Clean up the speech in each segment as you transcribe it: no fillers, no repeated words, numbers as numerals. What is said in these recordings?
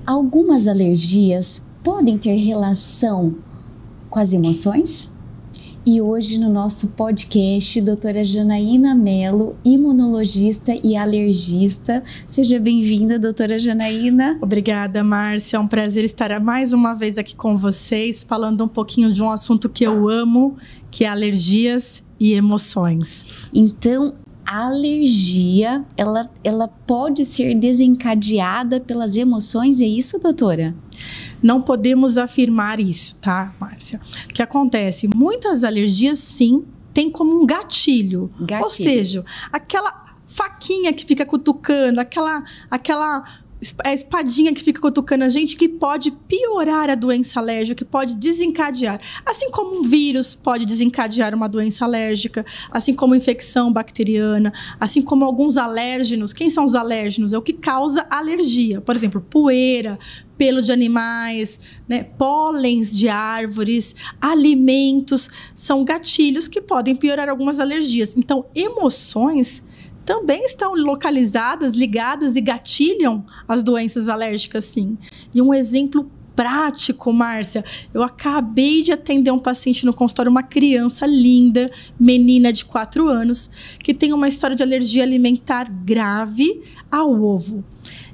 Algumas alergias podem ter relação com as emoções? E hoje no nosso podcast, doutora Janaína Mello, imunologista e alergista. Seja bem-vinda, doutora Janaína. Obrigada, Márcia. É um prazer estar mais uma vez aqui com vocês, falando um pouquinho de um assunto que eu amo, que é alergias e emoções. Então, a alergia, ela pode ser desencadeada pelas emoções, é isso, doutora? Não podemos afirmar isso, tá, Márcia? O que acontece? Muitas alergias, sim, tem como um gatilho. Ou seja, aquela faquinha que fica cutucando, aquela espadinha que fica cutucando a gente, que pode piorar a doença alérgica, que pode desencadear. Assim como um vírus pode desencadear uma doença alérgica, assim como infecção bacteriana, assim como alguns alérgenos. Quem são os alérgenos? É o que causa alergia. Por exemplo, poeira, pelo de animais, né, pólens de árvores, alimentos, são gatilhos que podem piorar algumas alergias. Então, emoções também estão localizadas, ligadas e gatilham as doenças alérgicas, sim. E um exemplo prático, Márcia, eu acabei de atender um paciente no consultório, uma criança linda, menina de 4 anos, que tem uma história de alergia alimentar grave ao ovo.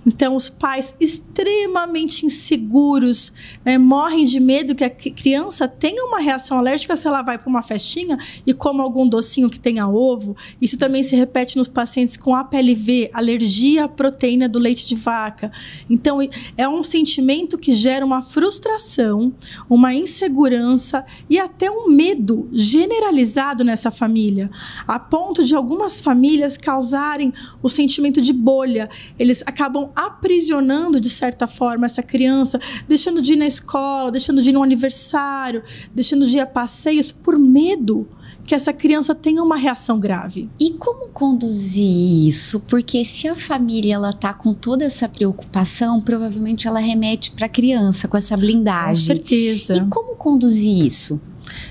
Então, os pais extremamente inseguros, né, morrem de medo que a criança tenha uma reação alérgica se ela vai para uma festinha e come algum docinho que tenha ovo. Isso também se repete nos pacientes com APLV, alergia à proteína do leite de vaca. Então, é um sentimento que gera uma frustração, uma insegurança e até um medo generalizado nessa família, a ponto de algumas famílias causarem o sentimento de bolha. Eles acabam aprisionando, de certa forma, essa criança, deixando de ir na escola, deixando de ir no aniversário, deixando de ir a passeios por medo que essa criança tenha uma reação grave. E como conduzir isso? Porque se a família ela tá com toda essa preocupação, provavelmente ela remete para a criança com essa blindagem. Com certeza. E como conduzir isso?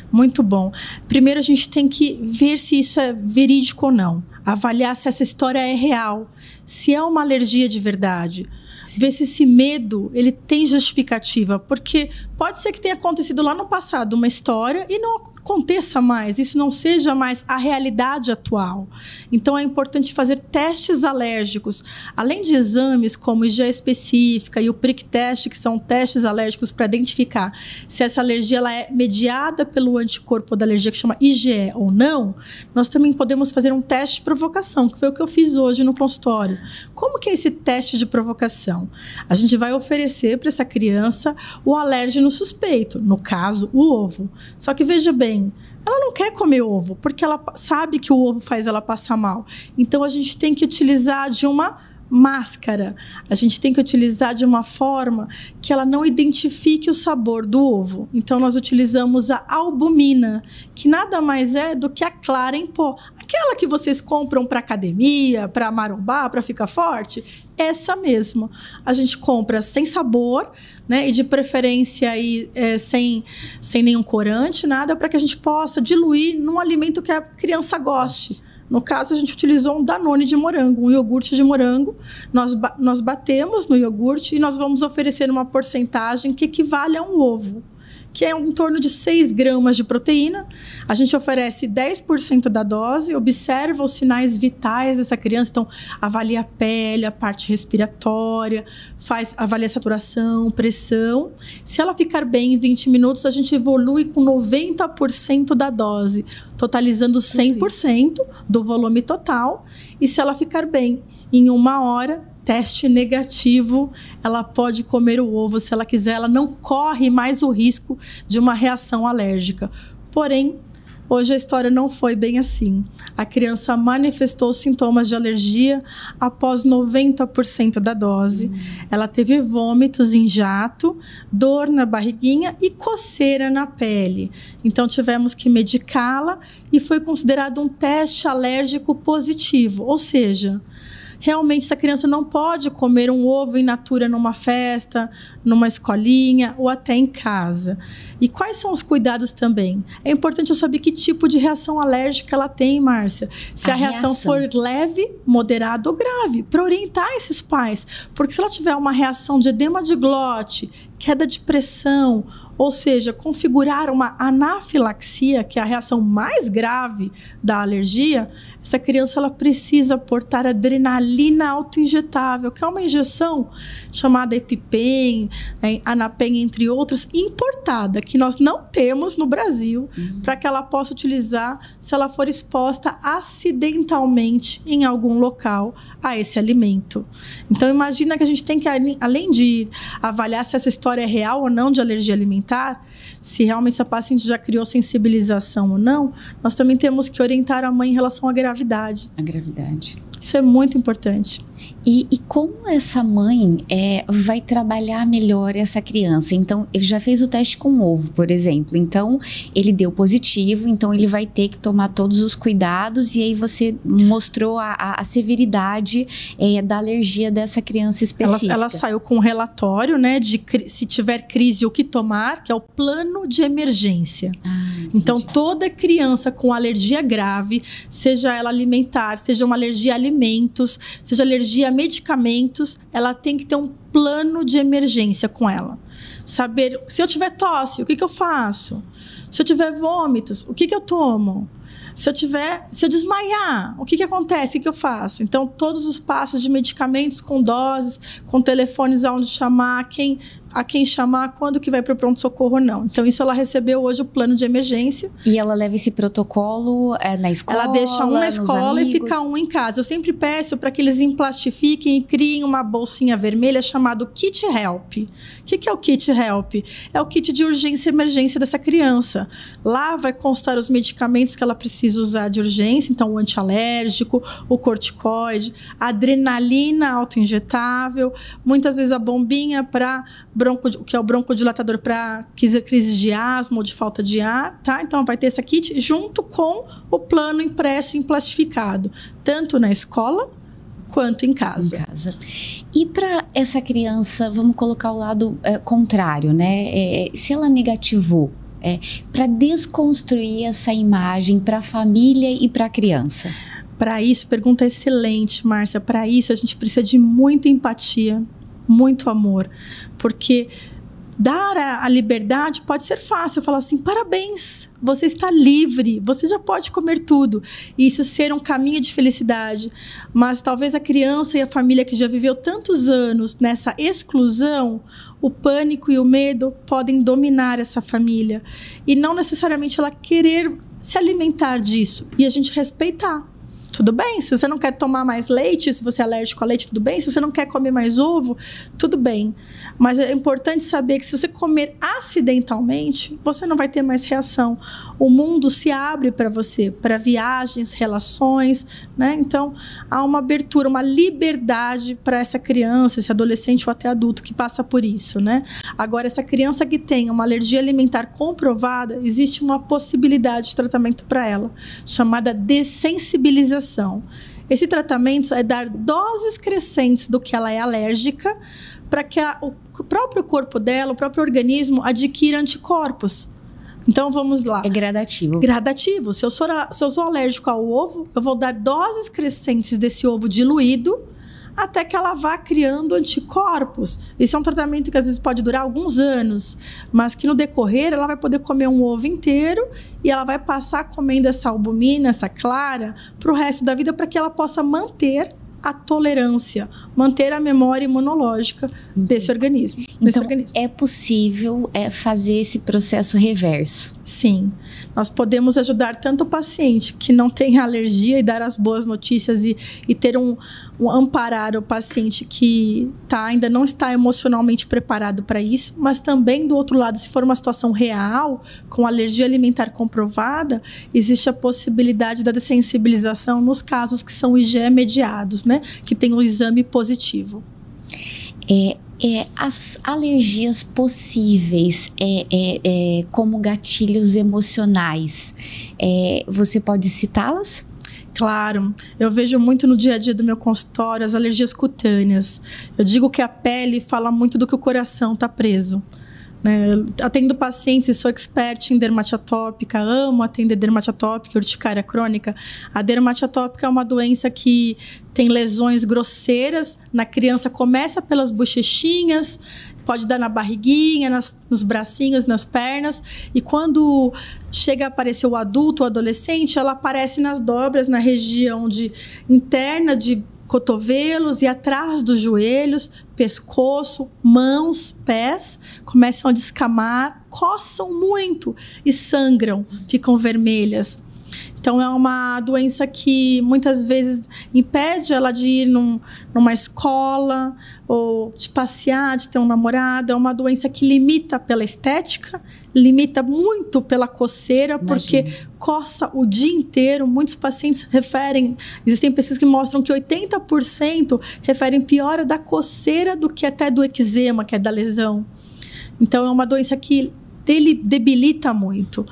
Muito bom. Primeiro a gente tem que ver se isso é verídico ou não. Avaliar se essa história é real, se é uma alergia de verdade. Sim. Ver se esse medo ele tem justificativa, porque pode ser que tenha acontecido lá no passado uma história e não aconteça mais, isso não seja mais a realidade atual. Então é importante fazer testes alérgicos, além de exames como IgE específica e o prick test, que são testes alérgicos para identificar se essa alergia ela é mediada pelo anticorpo da alergia, que chama IgE ou não. Nós também podemos fazer um teste de provocação, que foi o que eu fiz hoje no consultório. Como que é esse teste de provocação? A gente vai oferecer para essa criança o alérgeno suspeito, no caso, o ovo. Só que veja bem, ela não quer comer ovo, porque ela sabe que o ovo faz ela passar mal. Então, a gente tem que utilizar de uma máscara. A gente tem que utilizar de uma forma que ela não identifique o sabor do ovo. Então, nós utilizamos a albumina, que nada mais é do que a clara em pó. Aquela que vocês compram para academia, para marombar, para ficar forte. Essa mesmo. A gente compra sem sabor, né? E de preferência aí, sem nenhum corante, nada, para que a gente possa diluir num alimento que a criança goste. No caso, a gente utilizou um Danone de morango, um iogurte de morango. Nós batemos no iogurte e nós vamos oferecer uma porcentagem que equivale a um ovo, que é em torno de 6 gramas de proteína. A gente oferece 10% da dose, observa os sinais vitais dessa criança, então avalia a pele, a parte respiratória, avalia a saturação, pressão. Se ela ficar bem em 20 minutos, a gente evolui com 90% da dose, totalizando 100% do volume total. E se ela ficar bem em 1 hora, teste negativo, ela pode comer o ovo se ela quiser, ela não corre mais o risco de uma reação alérgica. Porém, hoje a história não foi bem assim. A criança manifestou sintomas de alergia após 90% da dose. Ela teve vômitos em jato, dor na barriguinha e coceira na pele. Então tivemos que medicá-la e foi considerado um teste alérgico positivo, ou seja, realmente essa criança não pode comer um ovo in natura numa festa, numa escolinha ou até em casa. E quais são os cuidados também? É importante eu saber que tipo de reação alérgica ela tem, Márcia. Se a reação for leve, moderada ou grave, para orientar esses pais. Porque se ela tiver uma reação de edema de glote, queda de pressão, ou seja, configurar uma anafilaxia, que é a reação mais grave da alergia, essa criança ela precisa portar adrenalina autoinjetável, que é uma injeção chamada EpiPen, Anapen, entre outras, importada, que nós não temos no Brasil, para que ela possa utilizar se ela for exposta acidentalmente em algum local a esse alimento. Então, imagina que a gente tem que, além de avaliar se essa história é real ou não de alergia alimentar, se realmente essa paciente já criou sensibilização ou não, nós também temos que orientar a mãe em relação à gravidade. A gravidade. Isso é muito importante. E como essa mãe vai trabalhar melhor essa criança? Então, ele já fez o teste com ovo, por exemplo. Então, ele deu positivo, então ele vai ter que tomar todos os cuidados. E aí você mostrou a severidade da alergia dessa criança específica. Ela saiu com um relatório, né, de se tiver crise, o que tomar, que é o plano de emergência. Então, toda criança com alergia grave, seja ela alimentar, seja uma alergia a alimentos, seja alergia a medicamentos, ela tem que ter um plano de emergência com ela. Saber, se eu tiver tosse, o que eu faço? Se eu tiver vômitos, o que eu tomo? Se eu desmaiar, o que acontece? O que eu faço? Então, todos os passos de medicamentos com doses, com telefones aonde chamar, a quem chamar, quando que vai para o pronto-socorro ou não. Então, isso ela recebeu hoje o plano de emergência. E ela leva esse protocolo na escola? Ela deixa um na escola e fica um em casa. Eu sempre peço para que eles emplastifiquem e criem uma bolsinha vermelha chamada Kit Help. O que é o Kit Help? É o kit de urgência e emergência dessa criança. Lá vai constar os medicamentos que ela precisa usar de urgência, então o antialérgico, o corticoide, a adrenalina autoinjetável, muitas vezes a bombinha para que é o broncodilatador para crise de asma ou de falta de ar, tá? Então vai ter essa kit junto com o plano impresso e plastificado, tanto na escola quanto em casa. E para essa criança, vamos colocar o lado contrário, né? Se ela negativou, para desconstruir essa imagem para a família e para a criança. Para isso, pergunta excelente, Márcia. Para isso, a gente precisa de muita empatia, muito amor, porque dar a liberdade pode ser fácil. Eu falo assim, parabéns, você está livre, você já pode comer tudo. E isso ser um caminho de felicidade. Mas talvez a criança e a família que já viveu tantos anos nessa exclusão, o pânico e o medo podem dominar essa família. E não necessariamente ela querer se alimentar disso. E a gente respeitar. Tudo bem, se você não quer tomar mais leite, se você é alérgico a leite, tudo bem. Se você não quer comer mais ovo, tudo bem. Mas é importante saber que se você comer acidentalmente, você não vai ter mais reação. O mundo se abre para você, para viagens, relações, né? Então, há uma abertura, uma liberdade para essa criança, esse adolescente ou até adulto que passa por isso, né? Agora, essa criança que tem uma alergia alimentar comprovada, existe uma possibilidade de tratamento para ela, chamada dessensibilização. Esse tratamento é dar doses crescentes do que ela é alérgica para que o próprio corpo dela, o próprio organismo adquira anticorpos. Então, vamos lá. É gradativo. Gradativo. Se eu sou alérgico ao ovo, eu vou dar doses crescentes desse ovo diluído até que ela vá criando anticorpos. Isso é um tratamento que às vezes pode durar alguns anos, mas que no decorrer ela vai poder comer um ovo inteiro e ela vai passar comendo essa albumina, essa clara, para o resto da vida, para que ela possa manter a tolerância, manter a memória imunológica desse organismo. Então, é possível fazer esse processo reverso? Sim. Nós podemos ajudar tanto o paciente que não tem alergia e dar as boas notícias e ter amparar o paciente que ainda não está emocionalmente preparado para isso, mas também do outro lado, se for uma situação real, com alergia alimentar comprovada, existe a possibilidade da dessensibilização nos casos que são IgE mediados, né? Que tem um exame positivo. As alergias possíveis como gatilhos emocionais, você pode citá-las? Claro, eu vejo muito no dia a dia do meu consultório as alergias cutâneas. Eu digo que a pele fala muito do que o coração está preso. Eu atendo pacientes e sou expert em dermatite atópica, amo atender dermatite atópica e urticária crônica. A dermatite atópica é uma doença que tem lesões grosseiras. Na criança começa pelas bochechinhas, pode dar na barriguinha, nos bracinhos, nas pernas. E quando chega a aparecer o adulto, o adolescente, ela aparece nas dobras, na região interna de cotovelos e atrás dos joelhos, pescoço, mãos, pés, começam a descamar, coçam muito e sangram, ficam vermelhas. Então, é uma doença que muitas vezes impede ela de ir numa escola ou de passear, de ter um namorado. É uma doença que limita pela estética, limita muito pela coceira, porque coça o dia inteiro. Muitos pacientes referem, existem pesquisas que mostram que 80% referem piora da coceira do que até do eczema, que é da lesão. Então, é uma doença que debilita muito.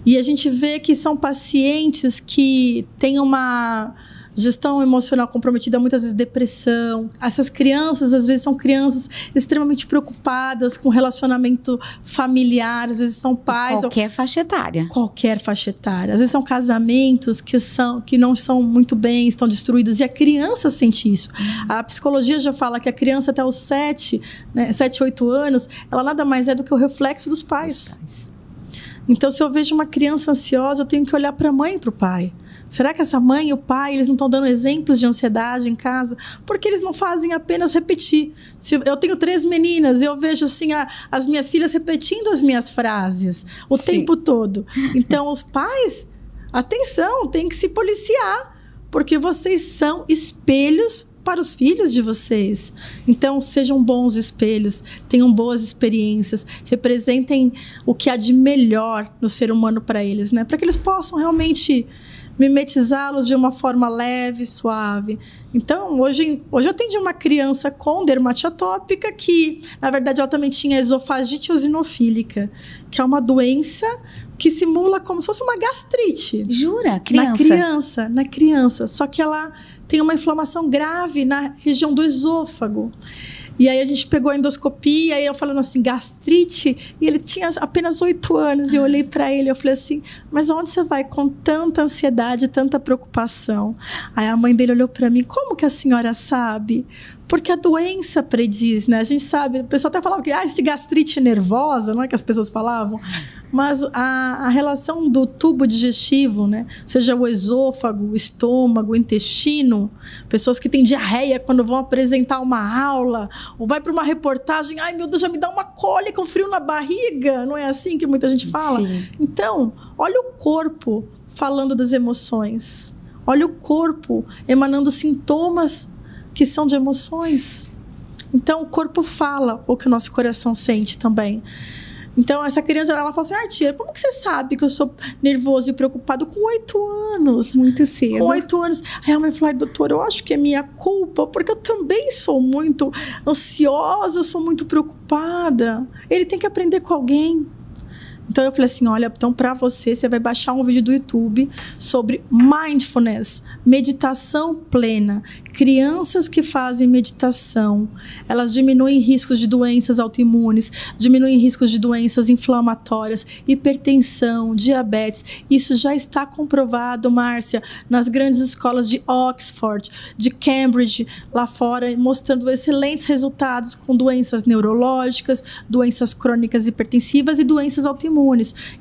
E a gente vê que são pacientes que têm uma gestão emocional comprometida, muitas vezes depressão. Essas crianças, às vezes, são crianças extremamente preocupadas com relacionamento familiar, às vezes são pais... Qualquer faixa etária. Qualquer faixa etária. Às vezes são casamentos que não são muito bem, estão destruídos, e a criança sente isso. A psicologia já fala que a criança até os 7, 8 anos, ela nada mais é do que o reflexo dos pais. Então, se eu vejo uma criança ansiosa, eu tenho que olhar para a mãe e para o pai. Será que essa mãe e o pai, eles não estão dando exemplos de ansiedade em casa? Porque eles não fazem apenas repetir. Se eu tenho 3 meninas e eu vejo assim as minhas filhas repetindo as minhas frases o tempo todo. Então, os pais, atenção, tem que se policiar, porque vocês são espelhos para os filhos de vocês. Então, sejam bons espelhos, tenham boas experiências, representem o que há de melhor no ser humano para eles, para que eles possam realmente mimetizá-los de uma forma leve, suave. Então, hoje eu atendi uma criança com dermatite atópica que, na verdade, ela também tinha esofagite eosinofílica, que é uma doença que simula como se fosse uma gastrite. Jura? Criança? Na criança. Só que ela tem uma inflamação grave na região do esôfago. E aí a gente pegou a endoscopia, e eu falando assim, gastrite, e ele tinha apenas 8 anos, e eu olhei para ele, eu falei assim, mas aonde você vai com tanta ansiedade, tanta preocupação? Aí a mãe dele olhou para mim, como que a senhora sabe? Porque a doença prediz, A gente sabe, o pessoal até falava que isso de gastrite nervosa, não é que as pessoas falavam? Mas a relação do tubo digestivo, seja o esôfago, o estômago, o intestino, pessoas que têm diarreia quando vão apresentar uma aula, ou vai para uma reportagem, ai meu Deus, já me dá uma cólica, um frio na barriga, não é assim que muita gente fala? Sim. Então, olha o corpo falando das emoções, olha o corpo emanando sintomas que são de emoções. Então, o corpo fala o que o nosso coração sente também. Então, essa criança, ela fala assim, tia, como que você sabe que eu sou nervoso e preocupado com 8 anos? Muito cedo. Com 8 anos. Aí a mãe falou, doutora, eu acho que é minha culpa, porque eu também sou muito ansiosa, eu sou muito preocupada. Ele tem que aprender com alguém. Então, eu falei assim, olha, então para você vai baixar um vídeo do YouTube sobre mindfulness, meditação plena. Crianças que fazem meditação, elas diminuem riscos de doenças autoimunes, diminuem riscos de doenças inflamatórias, hipertensão, diabetes. Isso já está comprovado, Márcia, nas grandes escolas de Oxford, de Cambridge, lá fora, mostrando excelentes resultados com doenças neurológicas, doenças crônicas hipertensivas e doenças autoimunes.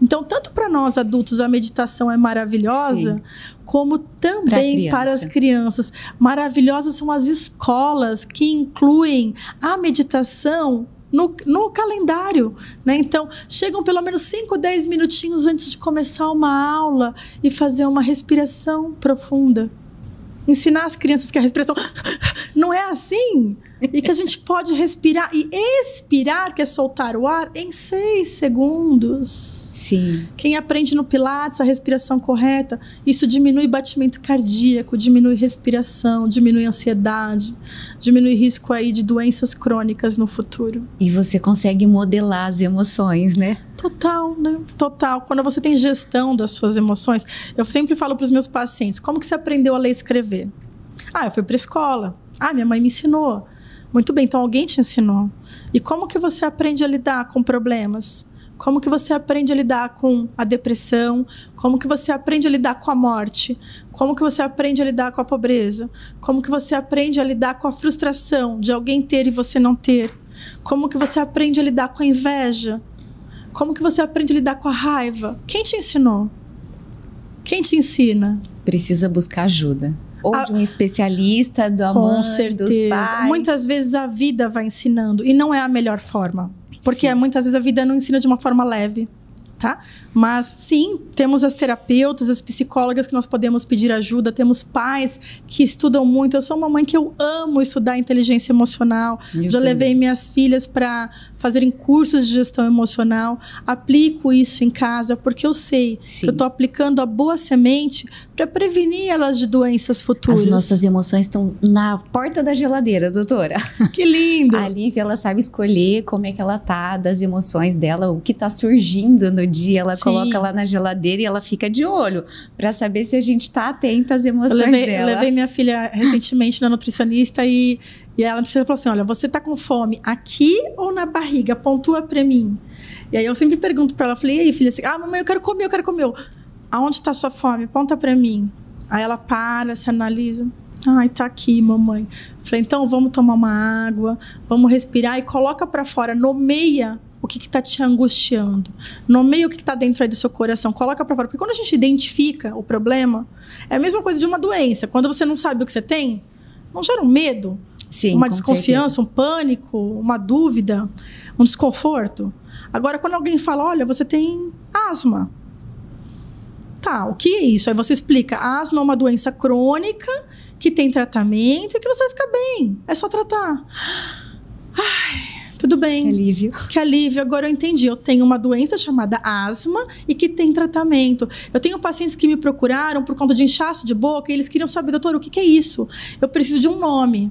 Então, tanto para nós adultos a meditação é maravilhosa, sim, como também para as crianças. Maravilhosas são as escolas que incluem a meditação no calendário, Então, chegam pelo menos 5 ou 10 minutinhos antes de começar uma aula e fazer uma respiração profunda. Ensinar as crianças que a respiração não é assim, e que a gente pode respirar e expirar, que é soltar o ar, em 6 segundos. Sim. Quem aprende no Pilates a respiração correta, isso diminui batimento cardíaco, diminui respiração, diminui ansiedade, diminui risco aí de doenças crônicas no futuro. E você consegue modelar as emoções, Total, né? Total. Quando você tem gestão das suas emoções, eu sempre falo para os meus pacientes, como que você aprendeu a ler e escrever? Ah, eu fui para a escola. Ah, minha mãe me ensinou. Muito bem, então alguém te ensinou. E como que você aprende a lidar com problemas? Como que você aprende a lidar com a depressão? Como que você aprende a lidar com a morte? Como que você aprende a lidar com a pobreza? Como que você aprende a lidar com a frustração de alguém ter e você não ter? Como que você aprende a lidar com a inveja? Como que você aprende a lidar com a raiva? Quem te ensinou? Quem te ensina? Precisa buscar ajuda. Ou de um especialista, da mãe, dos pais. Muitas vezes a vida vai ensinando. E não é a melhor forma. Porque muitas vezes a vida não ensina de uma forma leve. Tá? Mas sim, temos as terapeutas, as psicólogas que nós podemos pedir ajuda, temos pais que estudam muito. Eu sou uma mãe que eu amo estudar inteligência emocional. Já levei minhas filhas para fazerem cursos de gestão emocional, aplico isso em casa porque eu sei que eu estou aplicando a boa semente para prevenir elas de doenças futuras. As nossas emoções estão na porta da geladeira, doutora. Que lindo! A Lívia, ela sabe escolher como é que ela tá, das emoções dela, o que tá surgindo no dia, ela coloca lá na geladeira e ela fica de olho para saber se a gente tá atenta às emoções dela. Eu levei minha filha recentemente na nutricionista e ela falou assim, olha, você tá com fome aqui ou na barriga? Pontua pra mim. E aí eu sempre pergunto pra ela, falei, e aí filha, assim, mamãe, eu quero comer. Aonde tá sua fome? Ponta pra mim. Aí ela para, se analisa. Ai, tá aqui, mamãe. Falei, então vamos tomar uma água, vamos respirar e coloca pra fora, nomeia o que tá te angustiando. Nomeia o que tá dentro aí do seu coração. Coloca pra fora. Porque quando a gente identifica o problema, é a mesma coisa de uma doença. Quando você não sabe o que você tem, não gera um medo? Sim, uma desconfiança, um pânico, uma dúvida, um desconforto. Agora, quando alguém fala, olha, você tem asma. Tá, o que é isso? Aí você explica, a asma é uma doença crônica que tem tratamento e que você vai ficar bem. É só tratar. Ai, tudo bem. Que alívio. Que alívio. Agora eu entendi. Eu tenho uma doença chamada asma e que tem tratamento. Eu tenho pacientes que me procuraram por conta de inchaço de boca e eles queriam saber, doutor, o que é isso? Eu preciso de um nome.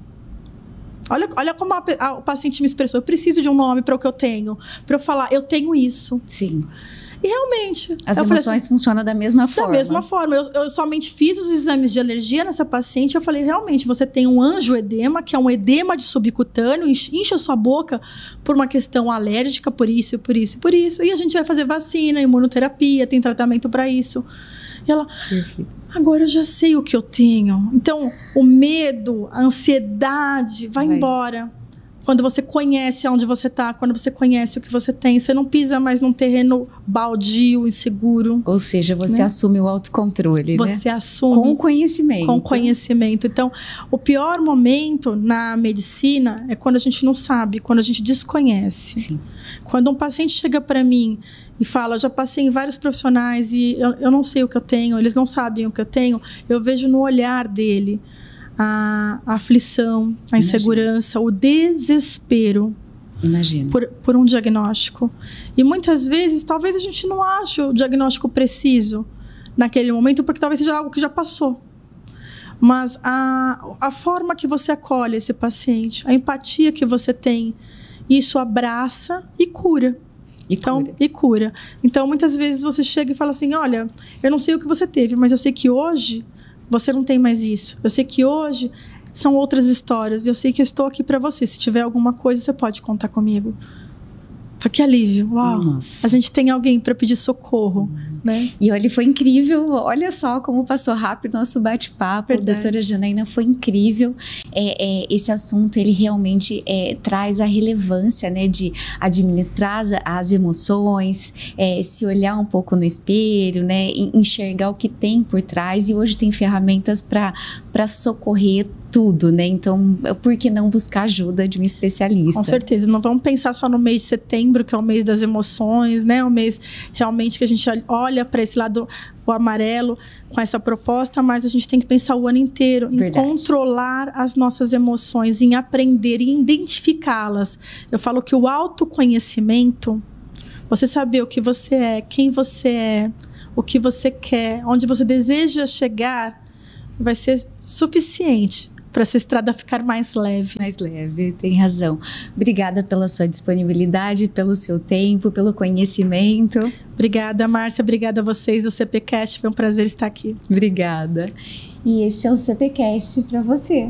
Olha como o paciente me expressou. Eu preciso de um nome para o que eu tenho. Para eu falar, eu tenho isso. Sim. E realmente... As emoções funcionam da mesma forma. Da mesma forma. Eu somente fiz os exames de alergia nessa paciente. Eu falei, realmente, você tem um angioedema, que é um edema de subcutâneo, incha a sua boca por uma questão alérgica, por isso, por isso, por isso. E a gente vai fazer vacina, imunoterapia, tem tratamento para isso. E ela, agora eu já sei o que eu tenho. Então, o medo, a ansiedade vai embora. Quando você conhece onde você está, quando você conhece o que você tem, você não pisa mais num terreno baldio, inseguro. Ou seja, você assume o autocontrole, você assume. Com conhecimento. Com conhecimento. Então, o pior momento na medicina é quando a gente não sabe, quando a gente desconhece. Sim. Quando um paciente chega para mim e fala, já passei em vários profissionais e eu não sei o que eu tenho, eles não sabem o que eu tenho, eu vejo no olhar dele a aflição, a insegurança, o desespero. Imagina. Por um diagnóstico. E muitas vezes, talvez a gente não ache o diagnóstico preciso naquele momento, porque talvez seja algo que já passou. Mas a forma que você acolhe esse paciente, a empatia que você tem, isso abraça e cura. E cura. Então, muitas vezes você chega e fala assim, olha, eu não sei o que você teve, mas eu sei que hoje você não tem mais isso. Eu sei que hoje são outras histórias. E eu sei que eu estou aqui para você. Se tiver alguma coisa, você pode contar comigo. Que alívio. Uau. Nossa. A gente tem alguém para pedir socorro, né? E olha, foi incrível. Olha só como passou rápido o nosso bate-papo. Doutora Janaína, foi incrível. Esse assunto, ele realmente traz a relevância, né, de administrar as emoções, se olhar um pouco no espelho, né, enxergar o que tem por trás. E hoje tem ferramentas para socorrer tudo, né? Então, por que não buscar ajuda de um especialista? Com certeza. Não vamos pensar só no mês de setembro, que é o mês das emoções, né? O mês realmente que a gente olha para esse lado, o amarelo, com essa proposta, mas a gente tem que pensar o ano inteiro em controlar as nossas emoções, em aprender e identificá-las. Eu falo que o autoconhecimento, você saber o que você é, quem você é, o que você quer, onde você deseja chegar, vai ser suficiente para essa estrada ficar mais leve. Mais leve, tem razão. Obrigada pela sua disponibilidade, pelo seu tempo, pelo conhecimento. Obrigada, Márcia. Obrigada a vocês do CPCast. Foi um prazer estar aqui. Obrigada. E este é o CPCast para você.